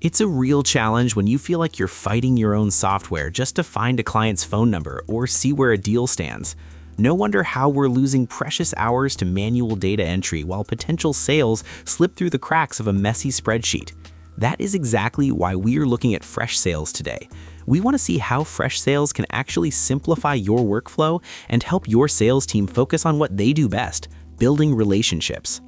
It's a real challenge when you feel like you're fighting your own software just to find a client's phone number or see where a deal stands. No wonder how we're losing precious hours to manual data entry while potential sales slip through the cracks of a messy spreadsheet. That is exactly why we are looking at Freshsales today. We want to see how Freshsales can actually simplify your workflow and help your sales team focus on what they do best, building relationships.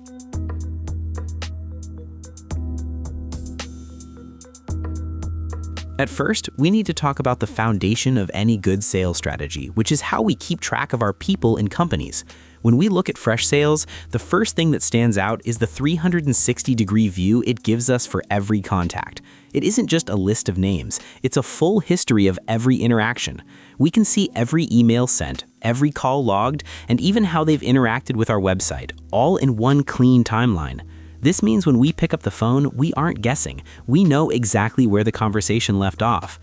At first, we need to talk about the foundation of any good sales strategy, which is how we keep track of our people in companies. When we look at Freshsales, the first thing that stands out is the 360-degree view it gives us for every contact. It isn't just a list of names, it's a full history of every interaction. We can see every email sent, every call logged, and even how they've interacted with our website, all in one clean timeline. This means when we pick up the phone, we aren't guessing. We know exactly where the conversation left off.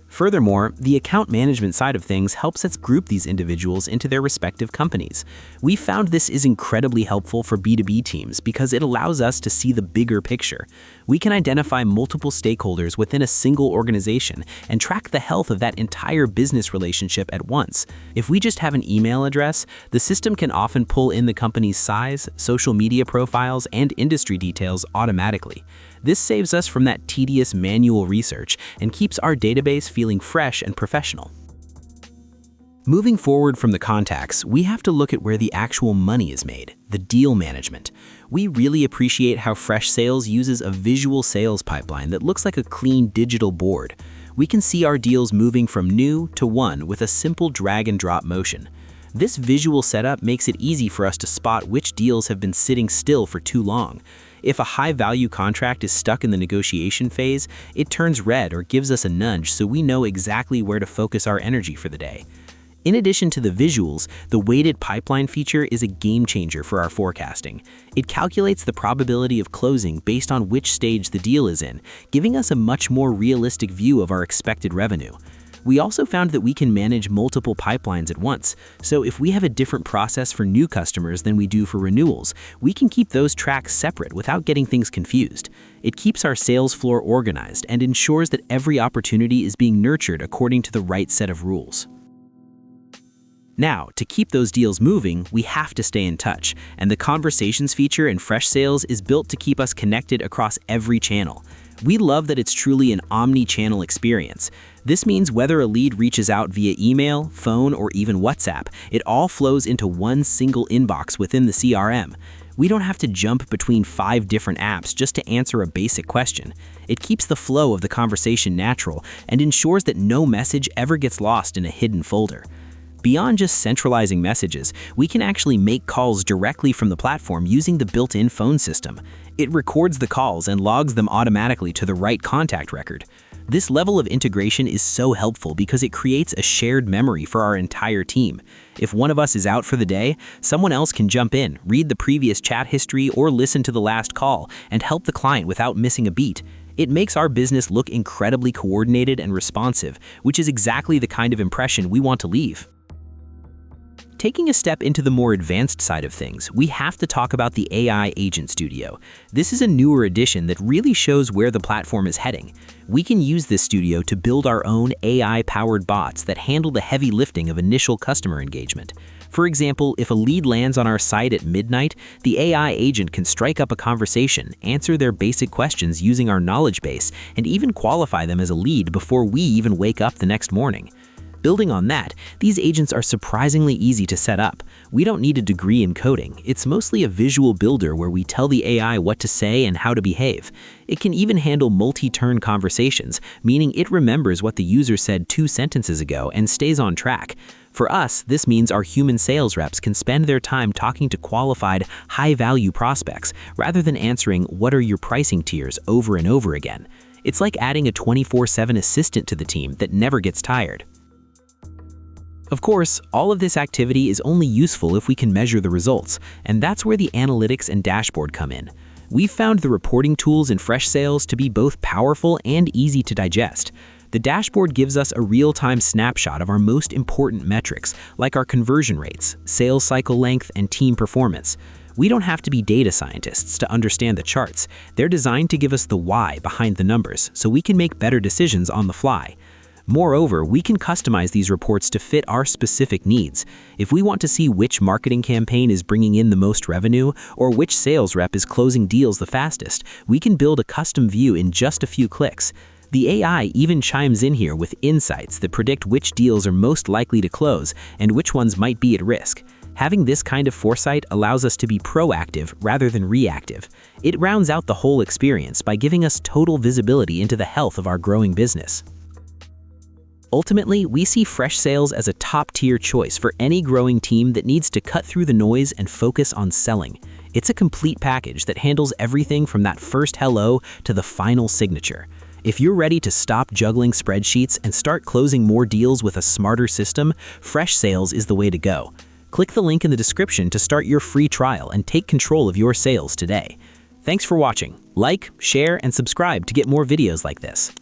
Furthermore, the account management side of things helps us group these individuals into their respective companies. We found this is incredibly helpful for B2B teams because it allows us to see the bigger picture. We can identify multiple stakeholders within a single organization and track the health of that entire business relationship at once. If we just have an email address, the system can often pull in the company's size, social media profiles, and industry details automatically. This saves us from that tedious manual research and keeps our database feeling fresh and professional. Moving forward from the contacts, we have to look at where the actual money is made, the deal management. We really appreciate how Freshsales uses a visual sales pipeline that looks like a clean digital board. We can see our deals moving from new to won with a simple drag and drop motion. This visual setup makes it easy for us to spot which deals have been sitting still for too long. If a high-value contract is stuck in the negotiation phase, it turns red or gives us a nudge so we know exactly where to focus our energy for the day. In addition to the visuals, the weighted pipeline feature is a game changer for our forecasting. It calculates the probability of closing based on which stage the deal is in, giving us a much more realistic view of our expected revenue. We also found that we can manage multiple pipelines at once, so if we have a different process for new customers than we do for renewals, we can keep those tracks separate without getting things confused. It keeps our sales floor organized and ensures that every opportunity is being nurtured according to the right set of rules. Now, to keep those deals moving, we have to stay in touch, and the Conversations feature in Freshsales is built to keep us connected across every channel. We love that it's truly an omni-channel experience. This means whether a lead reaches out via email, phone, or even WhatsApp, it all flows into one single inbox within the CRM. We don't have to jump between 5 different apps just to answer a basic question. It keeps the flow of the conversation natural and ensures that no message ever gets lost in a hidden folder. Beyond just centralizing messages, we can actually make calls directly from the platform using the built-in phone system. It records the calls and logs them automatically to the right contact record. This level of integration is so helpful because it creates a shared memory for our entire team. If one of us is out for the day, someone else can jump in, read the previous chat history, or listen to the last call and help the client without missing a beat. It makes our business look incredibly coordinated and responsive, which is exactly the kind of impression we want to leave. Taking a step into the more advanced side of things, we have to talk about the AI Agent Studio. This is a newer addition that really shows where the platform is heading. We can use this studio to build our own AI-powered bots that handle the heavy lifting of initial customer engagement. For example, if a lead lands on our site at midnight, the AI agent can strike up a conversation, answer their basic questions using our knowledge base, and even qualify them as a lead before we even wake up the next morning. Building on that, these agents are surprisingly easy to set up. We don't need a degree in coding. It's mostly a visual builder where we tell the AI what to say and how to behave. It can even handle multi-turn conversations, meaning it remembers what the user said 2 sentences ago and stays on track. For us, this means our human sales reps can spend their time talking to qualified, high-value prospects rather than answering "what are your pricing tiers" over and over again. It's like adding a 24/7 assistant to the team that never gets tired. Of course, all of this activity is only useful if we can measure the results, and that's where the analytics and dashboard come in. We've found the reporting tools in Freshsales to be both powerful and easy to digest. The dashboard gives us a real-time snapshot of our most important metrics, like our conversion rates, sales cycle length, and team performance. We don't have to be data scientists to understand the charts. They're designed to give us the why behind the numbers so we can make better decisions on the fly. Moreover, we can customize these reports to fit our specific needs. If we want to see which marketing campaign is bringing in the most revenue or which sales rep is closing deals the fastest, we can build a custom view in just a few clicks. The AI even chimes in here with insights that predict which deals are most likely to close and which ones might be at risk. Having this kind of foresight allows us to be proactive rather than reactive. It rounds out the whole experience by giving us total visibility into the health of our growing business. Ultimately, we see Freshsales as a top-tier choice for any growing team that needs to cut through the noise and focus on selling. It's a complete package that handles everything from that first hello to the final signature. If you're ready to stop juggling spreadsheets and start closing more deals with a smarter system, Freshsales is the way to go. Click the link in the description to start your free trial and take control of your sales today. Thanks for watching. Like, share, and subscribe to get more videos like this.